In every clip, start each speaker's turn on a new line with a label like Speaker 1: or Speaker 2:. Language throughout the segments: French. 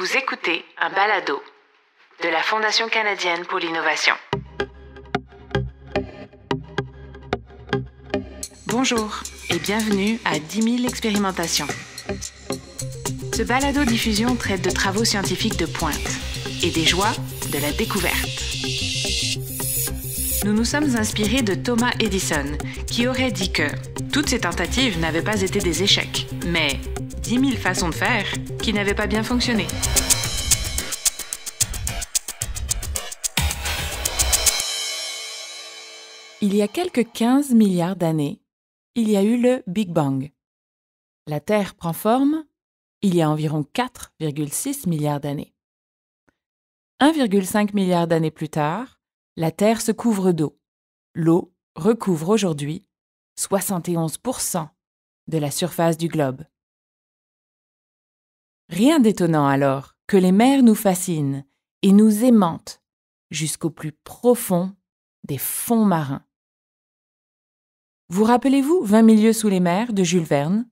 Speaker 1: Vous écoutez un balado de la Fondation canadienne pour l'innovation. Bonjour et bienvenue à 10 000 expérimentations. Ce balado-diffusion traite de travaux scientifiques de pointe et des joies de la découverte. Nous nous sommes inspirés de Thomas Edison, qui aurait dit que toutes ces tentatives n'avaient pas été des échecs, mais 10 000 façons de faire qui n'avaient pas bien fonctionné. Il y a quelques 15 milliards d'années, il y a eu le Big Bang. La Terre prend forme il y a environ 4,6 milliards d'années. 1,5 milliard d'années plus tard, la Terre se couvre d'eau. L'eau recouvre aujourd'hui 71% de la surface du globe. Rien d'étonnant alors que les mers nous fascinent et nous aimantent jusqu'au plus profond des fonds marins. Vous rappelez-vous 20 000 lieues sous les mers de Jules Verne,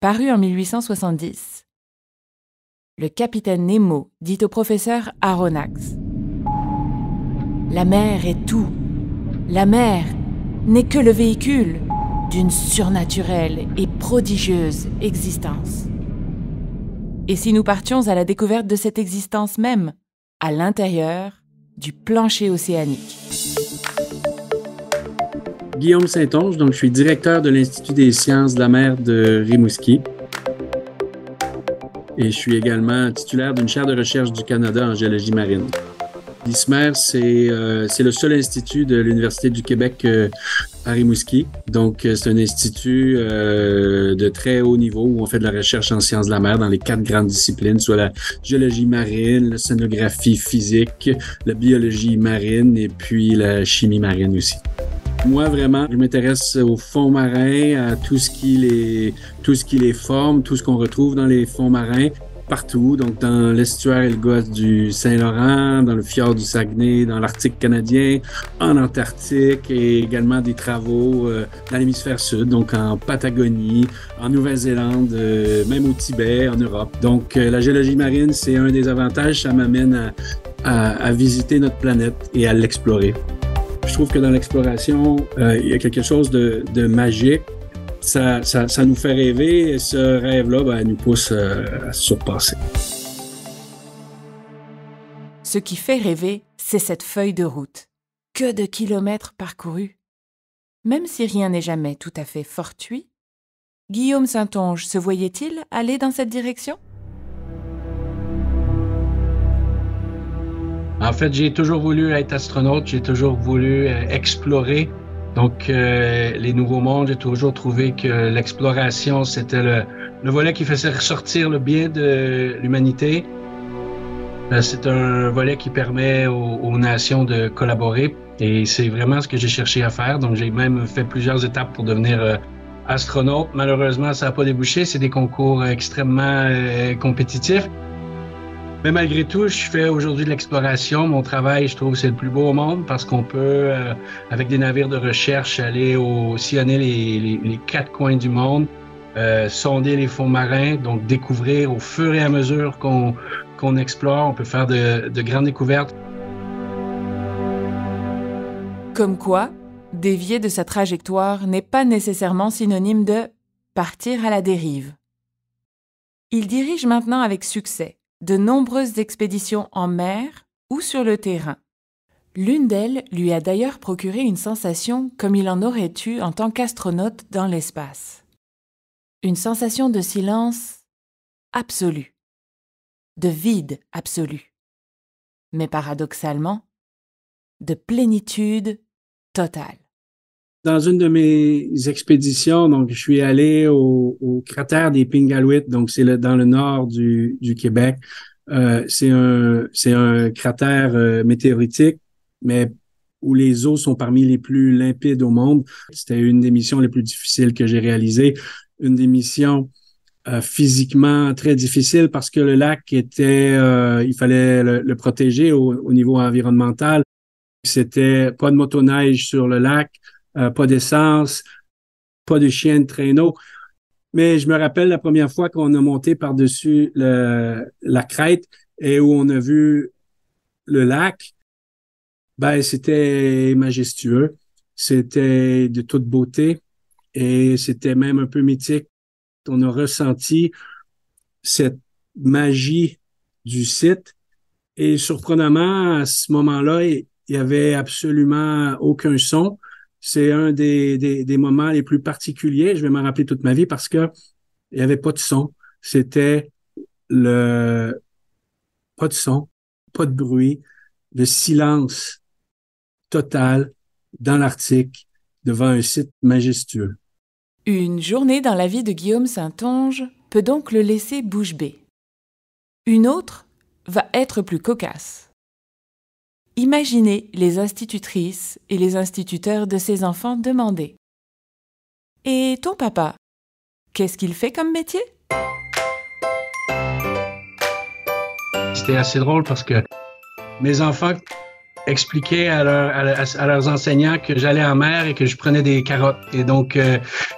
Speaker 1: paru en 1870? Le capitaine Nemo dit au professeur Aronnax: « La mer est tout. La mer n'est que le véhicule d'une surnaturelle et prodigieuse existence. » Et si nous partions à la découverte de cette existence même, à l'intérieur du plancher océanique?
Speaker 2: Guillaume Saint-Onge, donc je suis directeur de l'Institut des sciences de la mer de Rimouski. Et je suis également titulaire d'une chaire de recherche du Canada en géologie marine. L'ISMER, c'est le seul institut de l'Université du Québec à Rimouski. Donc, c'est un institut de très haut niveau où on fait de la recherche en sciences de la mer dans les 4 grandes disciplines, soit la géologie marine, l'océanographie physique, la biologie marine et puis la chimie marine aussi. Moi, vraiment, je m'intéresse aux fonds marins, à tout ce qui les forme, tout ce qu'on retrouve dans les fonds marins, partout. Donc, dans l'estuaire et le golfe du Saint-Laurent, dans le fjord du Saguenay, dans l'Arctique canadien, en Antarctique et également des travaux dans l'hémisphère sud, donc en Patagonie, en Nouvelle-Zélande, même au Tibet, en Europe. Donc, la géologie marine, c'est un des avantages. Ça m'amène à visiter notre planète et à l'explorer. Je trouve que dans l'exploration, il y a quelque chose de magique. Ça nous fait rêver et ce rêve-là nous pousse à se surpasser.
Speaker 1: Ce qui fait rêver, c'est cette feuille de route. Que de kilomètres parcourus! Même si rien n'est jamais tout à fait fortuit, Guillaume Saint-Onge se voyait-il aller dans cette direction?
Speaker 2: En fait, j'ai toujours voulu être astronaute, j'ai toujours voulu explorer. Donc, les nouveaux mondes, j'ai toujours trouvé que l'exploration, c'était le volet qui faisait ressortir le bien de l'humanité. C'est un volet qui permet aux nations de collaborer et c'est vraiment ce que j'ai cherché à faire. Donc, j'ai même fait plusieurs étapes pour devenir astronaute. Malheureusement, ça n'a pas débouché. C'est des concours extrêmement compétitifs. Mais malgré tout, je fais aujourd'hui de l'exploration. Mon travail, je trouve, c'est le plus beau au monde parce qu'on peut, avec des navires de recherche, aller sillonner les 4 coins du monde, sonder les fonds marins, donc découvrir au fur et à mesure qu'on explore. On peut faire de grandes découvertes.
Speaker 1: Comme quoi, dévier de sa trajectoire n'est pas nécessairement synonyme de partir à la dérive. Il dirige maintenant avec succès de nombreuses expéditions en mer ou sur le terrain. L'une d'elles lui a d'ailleurs procuré une sensation comme il en aurait eu en tant qu'astronaute dans l'espace. Une sensation de silence absolu, de vide absolu, mais paradoxalement, de plénitude totale.
Speaker 2: Dans une de mes expéditions, donc je suis allé au cratère des Pingaluit, donc c'est dans le nord du Québec. C'est un cratère météoritique, mais où les eaux sont parmi les plus limpides au monde. C'était une des missions les plus difficiles que j'ai réalisées, une des missions physiquement très difficiles parce que le lac il fallait le protéger au niveau environnemental. C'était pas de motoneige sur le lac. Pas d'essence, pas de chien de traîneau. Mais je me rappelle la première fois qu'on a monté par-dessus la crête et où on a vu le lac, ben, c'était majestueux. C'était de toute beauté et c'était même un peu mythique. On a ressenti cette magie du site et surprenamment, à ce moment-là, il y avait absolument aucun son. C'est un des moments les plus particuliers. Je vais m'en rappeler toute ma vie parce que il n'y avait pas de son. C'était le, pas de son, pas de bruit, le silence total dans l'Arctique devant un site majestueux.
Speaker 1: Une journée dans la vie de Guillaume Saintonge peut donc le laisser bouche bée. Une autre va être plus cocasse. Imaginez les institutrices et les instituteurs de ces enfants demander: « Et ton papa, qu'est-ce qu'il fait comme métier? »
Speaker 3: C'était assez drôle parce que mes enfants expliquaient à leurs enseignants que j'allais en mer et que je prenais des carottes. Et donc,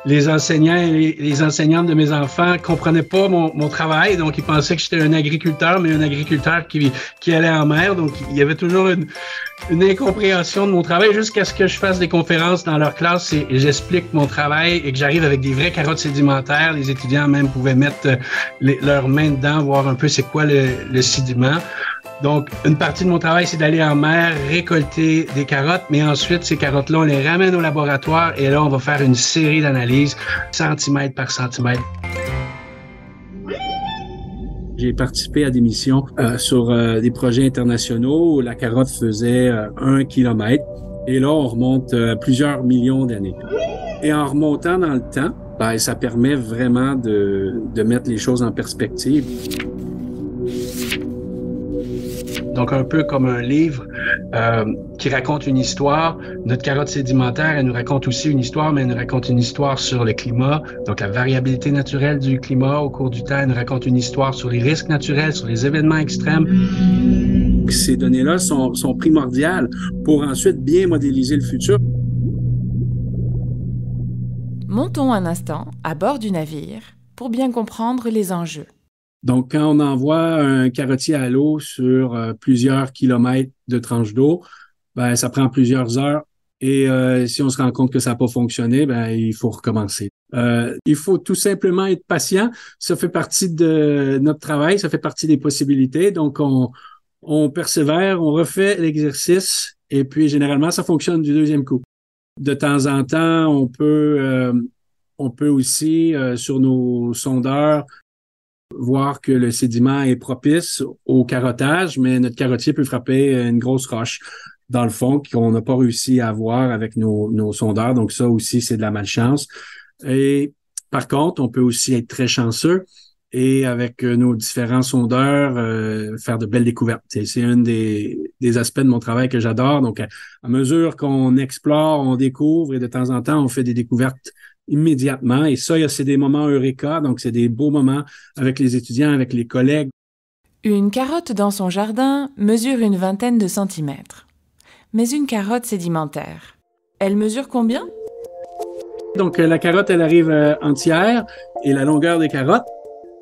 Speaker 3: les enseignants et les enseignantes de mes enfants comprenaient pas mon travail. Donc, ils pensaient que j'étais un agriculteur, mais un agriculteur qui allait en mer. Donc, il y avait toujours une incompréhension de mon travail jusqu'à ce que je fasse des conférences dans leur classe et j'explique mon travail et que j'arrive avec des vraies carottes sédimentaires. Les étudiants même pouvaient mettre leurs mains dedans, voir un peu c'est quoi le sédiment. Donc, une partie de mon travail, c'est d'aller en mer, récolter des carottes, mais ensuite, ces carottes-là, on les ramène au laboratoire et là, on va faire une série d'analyses, centimètre par centimètre.
Speaker 2: J'ai participé à des missions sur des projets internationaux où la carotte faisait 1 kilomètre. Et là, on remonte plusieurs millions d'années. Et en remontant dans le temps, ben, ça permet vraiment de mettre les choses en perspective.
Speaker 3: Donc, un peu comme un livre qui raconte une histoire. Notre carotte sédimentaire, elle nous raconte aussi une histoire, mais elle nous raconte une histoire sur le climat, donc la variabilité naturelle du climat au cours du temps. Elle nous raconte une histoire sur les risques naturels, sur les événements extrêmes.
Speaker 2: Ces données-là sont primordiales pour ensuite bien modéliser le futur.
Speaker 1: Montons un instant à bord du navire pour bien comprendre les enjeux.
Speaker 2: Donc, quand on envoie un carottier à l'eau sur plusieurs kilomètres de tranche d'eau, ben, ça prend plusieurs heures. Et si on se rend compte que ça n'a pas fonctionné, ben, il faut recommencer. Il faut tout simplement être patient. Ça fait partie de notre travail, ça fait partie des possibilités. Donc, on persévère, on refait l'exercice et puis généralement, ça fonctionne du deuxième coup. De temps en temps, on peut aussi, sur nos sondeurs, voir que le sédiment est propice au carottage, mais notre carottier peut frapper une grosse roche dans le fond qu'on n'a pas réussi à voir avec nos sondeurs. Donc ça aussi, c'est de la malchance. Et par contre, on peut aussi être très chanceux et avec nos différents sondeurs, faire de belles découvertes. C'est un des aspects de mon travail que j'adore. Donc, à mesure qu'on explore, on découvre et de temps en temps, on fait des découvertes immédiatement. Et ça, c'est des moments eureka, donc c'est des beaux moments avec les étudiants, avec les collègues.
Speaker 1: Une carotte dans son jardin mesure une vingtaine de centimètres. Mais une carotte sédimentaire, elle mesure combien?
Speaker 2: Donc, la carotte, elle arrive entière et la longueur des carottes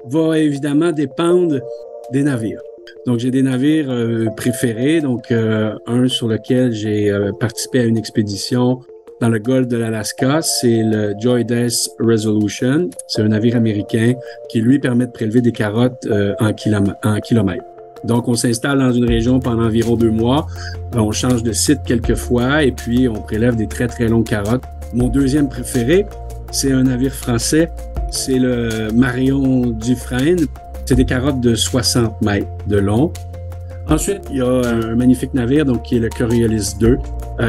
Speaker 2: va évidemment dépendre des navires. Donc, j'ai des navires préférés. Donc, un sur lequel j'ai participé à une expédition dans le golfe de l'Alaska, c'est le Joyous Resolution. C'est un navire américain qui, lui, permet de prélever des carottes en kilomètres. Donc, on s'installe dans une région pendant environ 2 mois. On change de site quelques fois et puis on prélève des très, très longues carottes. Mon deuxième préféré, c'est un navire français. C'est le Marion Dufresne. C'est des carottes de 60 mètres de long. Ensuite, il y a un magnifique navire donc qui est le Coriolis 2,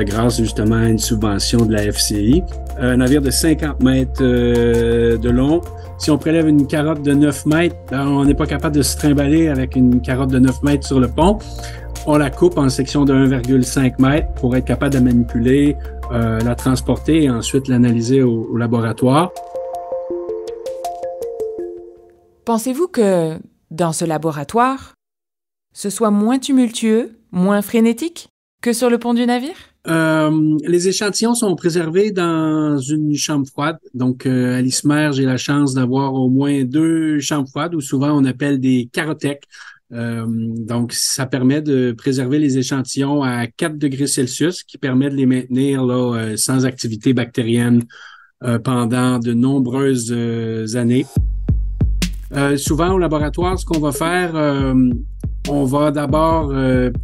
Speaker 2: grâce justement à une subvention de la FCI. Un navire de 50 mètres de long. Si on prélève une carotte de 9 mètres, ben, on n'est pas capable de se trimballer avec une carotte de 9 mètres sur le pont. On la coupe en sections de 1,5 mètres pour être capable de manipuler, la transporter et ensuite l'analyser au laboratoire.
Speaker 1: Pensez-vous que, dans ce laboratoire, ce soit moins tumultueux, moins frénétique que sur le pont du navire?
Speaker 2: Les échantillons sont préservés dans une chambre froide. Donc, à l'ISMER, j'ai la chance d'avoir au moins 2 chambres froides, ou souvent on appelle des carothèques. Donc, ça permet de préserver les échantillons à 4 degrés Celsius, qui permet de les maintenir là, sans activité bactérienne pendant de nombreuses années. Souvent, au laboratoire, ce qu'on va faire, on va d'abord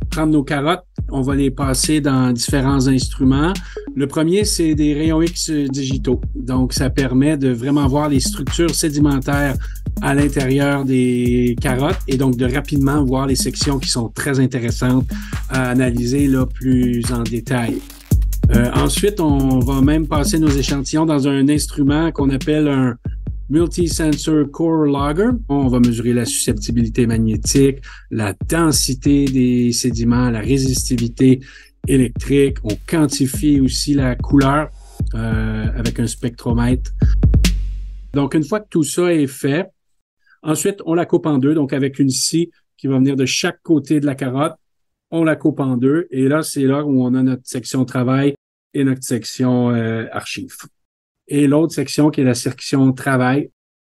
Speaker 2: prendre nos carottes, on va les passer dans différents instruments. Le premier, c'est des rayons X digitaux. Donc, ça permet de vraiment voir les structures sédimentaires à l'intérieur des carottes et donc de rapidement voir les sections qui sont très intéressantes à analyser là, plus en détail. Ensuite, on va même passer nos échantillons dans un instrument qu'on appelle un Multi-Sensor Core Logger. On va mesurer la susceptibilité magnétique, la densité des sédiments, la résistivité électrique. On quantifie aussi la couleur avec un spectromètre. Donc, une fois que tout ça est fait, ensuite, on la coupe en deux, donc avec une scie qui va venir de chaque côté de la carotte. On la coupe en deux et là, c'est là où on a notre section travail et notre section archives. Et l'autre section qui est la section travail,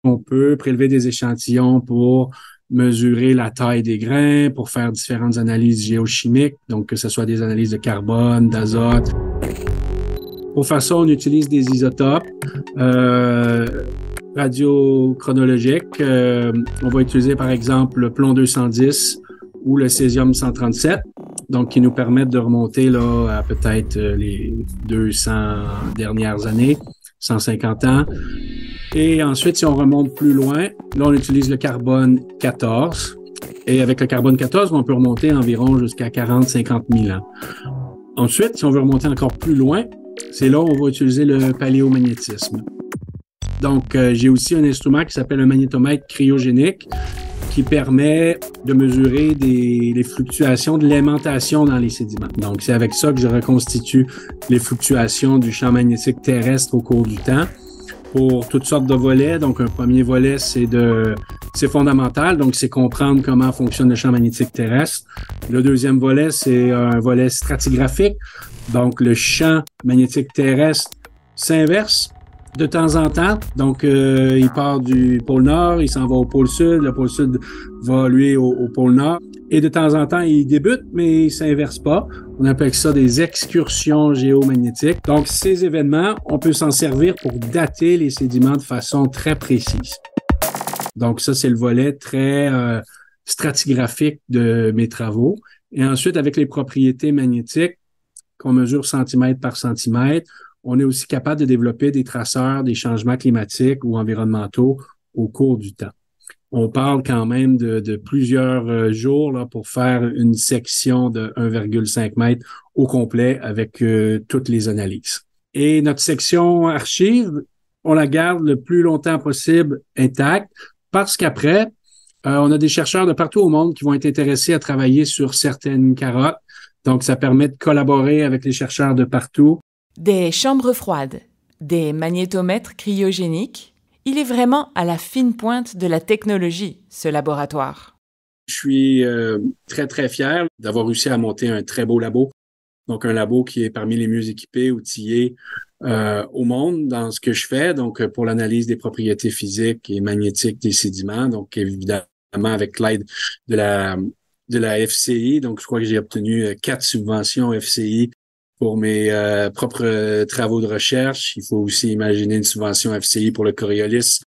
Speaker 2: on peut prélever des échantillons pour mesurer la taille des grains, pour faire différentes analyses géochimiques, donc que ce soit des analyses de carbone, d'azote. Pour faire ça, on utilise des isotopes radiochronologiques. On va utiliser par exemple le plomb 210 ou le césium 137, donc qui nous permettent de remonter là, à peut-être les 200 dernières années. 150 ans. Et ensuite, si on remonte plus loin, là, on utilise le carbone 14. Et avec le carbone 14, on peut remonter environ jusqu'à 40-50 000 ans. Ensuite, si on veut remonter encore plus loin, c'est là où on va utiliser le paléomagnétisme. Donc, j'ai aussi un instrument qui s'appelle un magnétomètre cryogénique qui permet de mesurer les fluctuations de l'aimantation dans les sédiments. Donc, c'est avec ça que je reconstitue les fluctuations du champ magnétique terrestre au cours du temps pour toutes sortes de volets. Donc, un premier volet, c'est fondamental. Donc, c'est comprendre comment fonctionne le champ magnétique terrestre. Le deuxième volet, c'est un volet stratigraphique. Donc, le champ magnétique terrestre s'inverse de temps en temps. Donc, il part du pôle Nord, il s'en va au pôle Sud. Le pôle Sud va, lui, au pôle Nord. Et de temps en temps, il débute, mais il s'inverse pas. On appelle ça des excursions géomagnétiques. Donc, ces événements, on peut s'en servir pour dater les sédiments de façon très précise. Donc, ça, c'est le volet très stratigraphique de mes travaux. Et ensuite, avec les propriétés magnétiques qu'on mesure centimètre par centimètre, on est aussi capable de développer des traceurs des changements climatiques ou environnementaux au cours du temps. On parle quand même de plusieurs jours là, pour faire une section de 1,5 mètre au complet avec toutes les analyses. Et notre section archive, on la garde le plus longtemps possible intacte parce qu'après, on a des chercheurs de partout au monde qui vont être intéressés à travailler sur certaines carottes. Donc, ça permet de collaborer avec les chercheurs de partout.
Speaker 1: Des chambres froides, des magnétomètres cryogéniques, il est vraiment à la fine pointe de la technologie, ce laboratoire.
Speaker 2: Je suis très, très fier d'avoir réussi à monter un très beau labo. Donc, un labo qui est parmi les mieux équipés, outillés au monde dans ce que je fais. Donc, pour l'analyse des propriétés physiques et magnétiques des sédiments. Donc, évidemment, avec l'aide de la FCI. Donc, je crois que j'ai obtenu 4 subventions FCI pour mes propres travaux de recherche. Il faut aussi imaginer une subvention FCI pour le Coriolis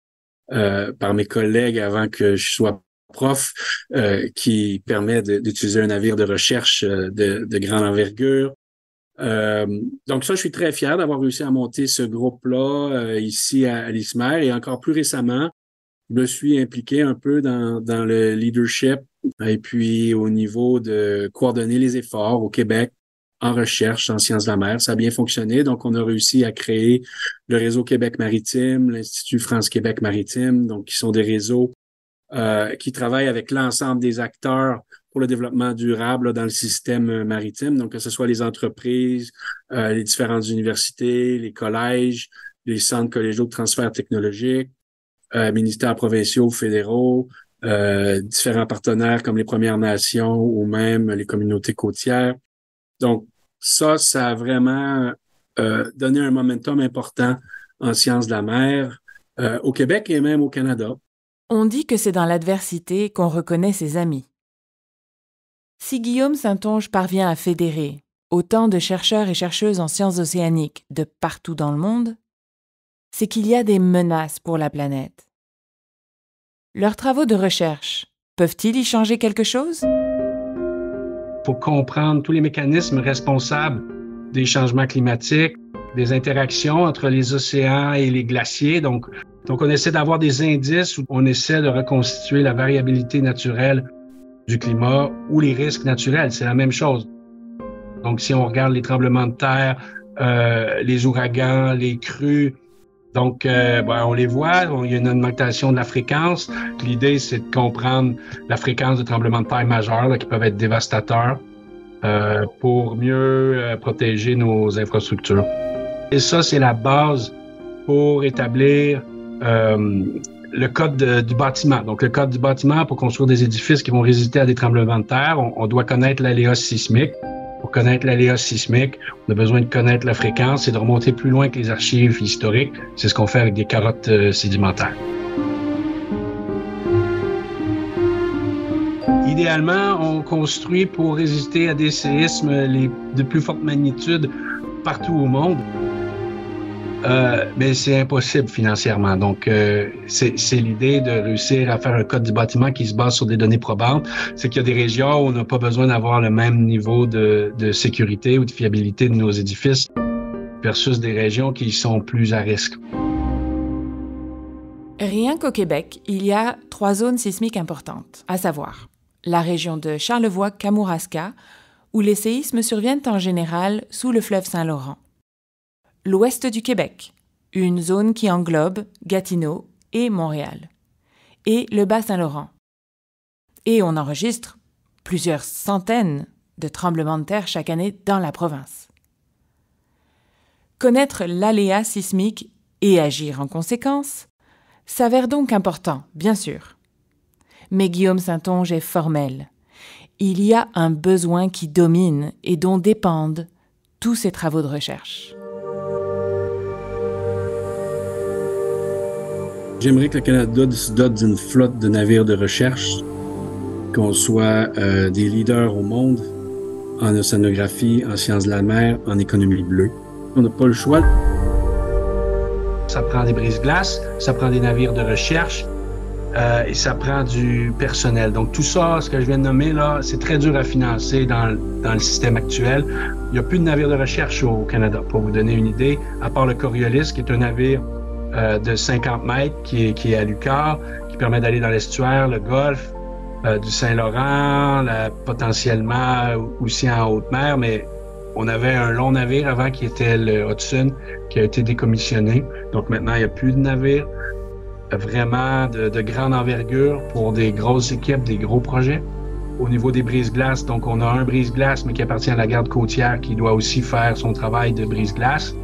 Speaker 2: par mes collègues avant que je sois prof, qui permet d'utiliser un navire de recherche de grande envergure. Donc ça, je suis très fier d'avoir réussi à monter ce groupe-là ici à l'ISMER. Et encore plus récemment, je me suis impliqué un peu dans le leadership et puis au niveau de coordonner les efforts au Québec en recherche, en sciences de la mer. Ça a bien fonctionné. Donc, on a réussi à créer le réseau Québec Maritime, l'Institut France-Québec Maritime, donc qui sont des réseaux qui travaillent avec l'ensemble des acteurs pour le développement durable là, dans le système maritime. Donc, que ce soit les entreprises, les différentes universités, les collèges, les centres collégiaux de transfert technologique, ministères provinciaux, fédéraux, différents partenaires comme les Premières Nations ou même les communautés côtières. Donc, ça a vraiment donné un momentum important en sciences de la mer au Québec et même au Canada.
Speaker 1: On dit que c'est dans l'adversité qu'on reconnaît ses amis. Si Guillaume Saintonge parvient à fédérer autant de chercheurs et chercheuses en sciences océaniques de partout dans le monde, c'est qu'il y a des menaces pour la planète. Leurs travaux de recherche peuvent-ils y changer quelque chose?
Speaker 3: Il faut comprendre tous les mécanismes responsables des changements climatiques, des interactions entre les océans et les glaciers. Donc on essaie d'avoir des indices où on essaie de reconstituer la variabilité naturelle du climat ou les risques naturels. C'est la même chose. Donc, si on regarde les tremblements de terre, les ouragans, les crues, donc on les voit, il y a une augmentation de la fréquence. L'idée, c'est de comprendre la fréquence de tremblements de terre majeurs là, qui peuvent être dévastateurs pour mieux protéger nos infrastructures. Et ça, c'est la base pour établir le code du bâtiment. Donc, le code du bâtiment, pour construire des édifices qui vont résister à des tremblements de terre, on doit connaître l'aléa sismique. Pour connaître l'aléa sismique, on a besoin de connaître la fréquence et de remonter plus loin que les archives historiques. C'est ce qu'on fait avec des carottes sédimentaires. Idéalement, on construit pour résister à des séismes de plus forte magnitude partout au monde. Mais c'est impossible financièrement. Donc, c'est l'idée de réussir à faire un code du bâtiment qui se base sur des données probantes. C'est qu'il y a des régions où on n'a pas besoin d'avoir le même niveau de sécurité ou de fiabilité de nos édifices versus des régions qui sont plus à risque.
Speaker 1: Rien qu'au Québec, il y a 3 zones sismiques importantes, à savoir la région de Charlevoix-Kamouraska, où les séismes surviennent en général sous le fleuve Saint-Laurent. L'ouest du Québec, une zone qui englobe Gatineau et Montréal, et le Bas-Saint-Laurent. Et on enregistre plusieurs centaines de tremblements de terre chaque année dans la province. Connaître l'aléa sismique et agir en conséquence s'avère donc important, bien sûr. Mais Guillaume Saintonge est formel. Il y a un besoin qui domine et dont dépendent tous ses travaux de recherche.
Speaker 2: J'aimerais que le Canada se dote d'une flotte de navires de recherche, qu'on soit des leaders au monde en océanographie, en sciences de la mer, en économie bleue. On n'a pas le choix.
Speaker 3: Ça prend des brise-glaces, ça prend des navires de recherche et ça prend du personnel. Donc tout ça, ce que je viens de nommer là, c'est très dur à financer dans le système actuel. Il n'y a plus de navires de recherche au Canada, pour vous donner une idée, à part le Coriolis, qui est un navire de 50 mètres qui est à Lucar, qui permet d'aller dans l'estuaire, le golfe, du Saint-Laurent, potentiellement aussi en haute mer, mais on avait un long navire avant qui était le Hudson, qui a été décommissionné. Donc maintenant, il n'y a plus de navire vraiment de grande envergure pour des grosses équipes, des gros projets. Au niveau des brise-glaces, donc on a un brise-glace, mais qui appartient à la garde côtière, qui doit aussi faire son travail de brise-glace.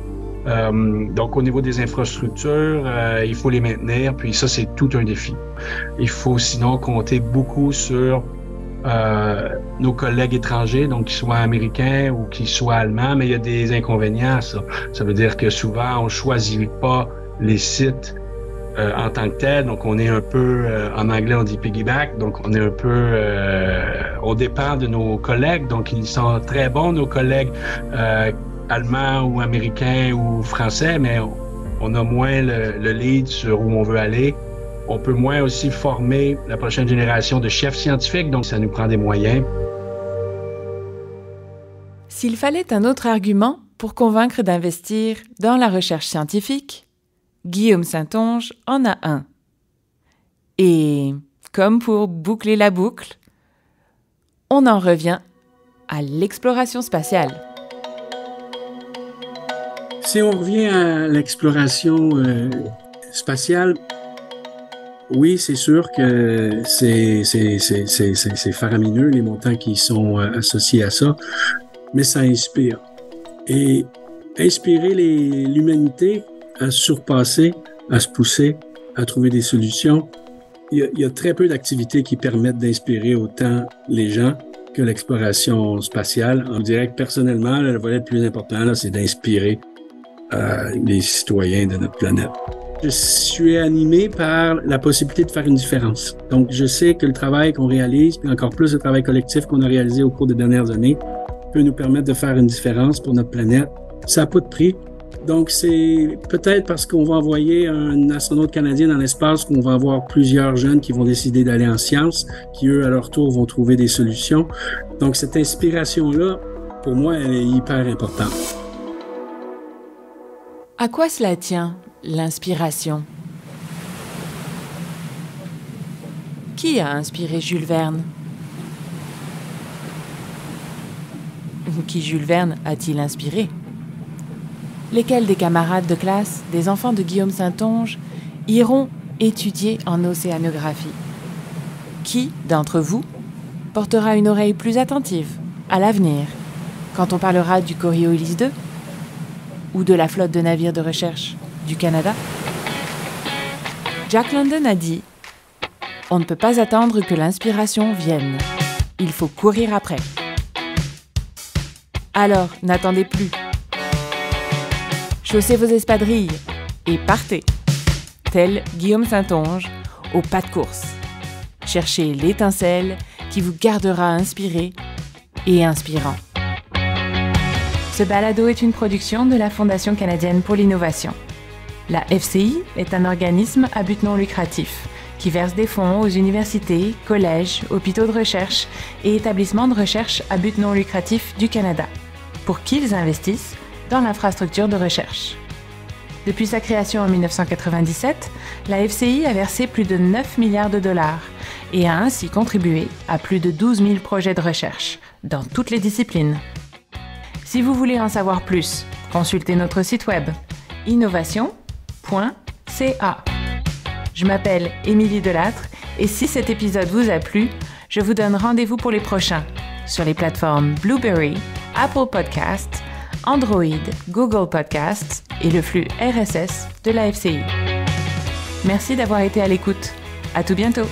Speaker 3: Donc, au niveau des infrastructures, il faut les maintenir, puis ça, c'est tout un défi. Il faut sinon compter beaucoup sur nos collègues étrangers, donc qu'ils soient américains ou qu'ils soient allemands, mais il y a des inconvénients à ça. Ça veut dire que souvent, on choisit pas les sites en tant que tels, donc on est un peu, en anglais, on dit piggyback, donc on est un peu, on dépend de nos collègues, donc ils sont très bons, nos collègues allemands ou américains ou français, mais on a moins le lead sur où on veut aller. On peut moins aussi former la prochaine génération de chefs scientifiques, donc ça nous prend des moyens.
Speaker 1: S'il fallait un autre argument pour convaincre d'investir dans la recherche scientifique, Guillaume Saintonge en a un. Et, comme pour boucler la boucle, on en revient à l'exploration spatiale.
Speaker 2: Si on revient à l'exploration spatiale, oui, c'est sûr que c'est faramineux les montants qui sont associés à ça, mais ça inspire. Et inspirer l'humanité à se surpasser, à se pousser, à trouver des solutions, il y a très peu d'activités qui permettent d'inspirer autant les gens que l'exploration spatiale. On dirait que personnellement, le volet le plus important, là, c'est d'inspirer les citoyens de notre planète. je suis animé par la possibilité de faire une différence. Donc, je sais que le travail qu'on réalise, puis encore plus le travail collectif qu'on a réalisé au cours des dernières années, peut nous permettre de faire une différence pour notre planète. Ça n'a pas de prix. Donc, c'est peut-être parce qu'on va envoyer un astronaute canadien dans l'espace qu'on va avoir plusieurs jeunes qui vont décider d'aller en sciences, qui, eux, à leur tour, vont trouver des solutions. Donc, cette inspiration-là, pour moi, elle est hyper importante.
Speaker 1: À quoi cela tient, l'inspiration? Qui a inspiré Jules Verne? Qui Jules Verne a-t-il inspiré? Lesquels des camarades de classe, des enfants de Guillaume Saintonge, iront étudier en océanographie? Qui d'entre vous portera une oreille plus attentive à l'avenir quand on parlera du Coriolis II ou de la flotte de navires de recherche du Canada? Jack London a dit « On ne peut pas attendre que l'inspiration vienne. Il faut courir après. » Alors, n'attendez plus. Chaussez vos espadrilles et partez, tel Guillaume Saintonge, au pas de course. Cherchez l'étincelle qui vous gardera inspiré et inspirant. Ce balado est une production de la Fondation canadienne pour l'innovation. La FCI est un organisme à but non lucratif qui verse des fonds aux universités, collèges, hôpitaux de recherche et établissements de recherche à but non lucratif du Canada, pour qu'ils investissent dans l'infrastructure de recherche. Depuis sa création en 1997, la FCI a versé plus de 9 milliards de dollars et a ainsi contribué à plus de 12 000 projets de recherche dans toutes les disciplines. Si vous voulez en savoir plus, consultez notre site web innovation.ca. Je m'appelle Émilie Delattre et si cet épisode vous a plu, je vous donne rendez-vous pour les prochains sur les plateformes Blueberry, Apple Podcasts, Android, Google Podcasts et le flux RSS de la FCI. Merci d'avoir été à l'écoute. À tout bientôt.